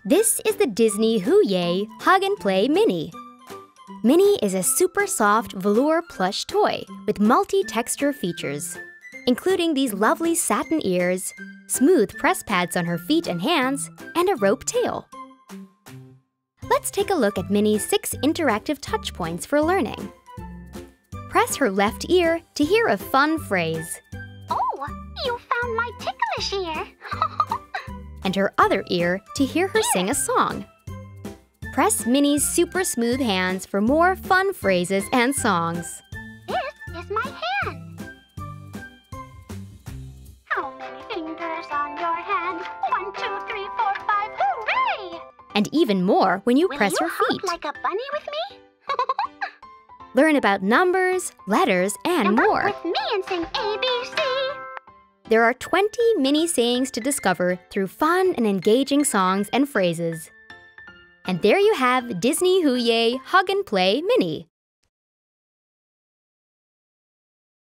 This is the Disney Hooyay Hug and Play Mini. Minnie is a super soft velour plush toy with multi-texture features, including these lovely satin ears, smooth press pads on her feet and hands, and a rope tail. Let's take a look at Minnie's 6 interactive touch points for learning. Press her left ear to hear a fun phrase. Oh, you found my ticklish ear. And her other ear to hear her sing a song. Press Minnie's super smooth hands for more fun phrases and songs. This is my hand. How many fingers on your hand? 1, 2, 3, 4, 5, hooray! And even more when you press her feet. Will you hop like a bunny with me? Learn about numbers, letters, and more. With me and sing ABC. There are 20 mini sayings to discover through fun and engaging songs and phrases. And there you have Disney Hooyay Hug and Play Mini.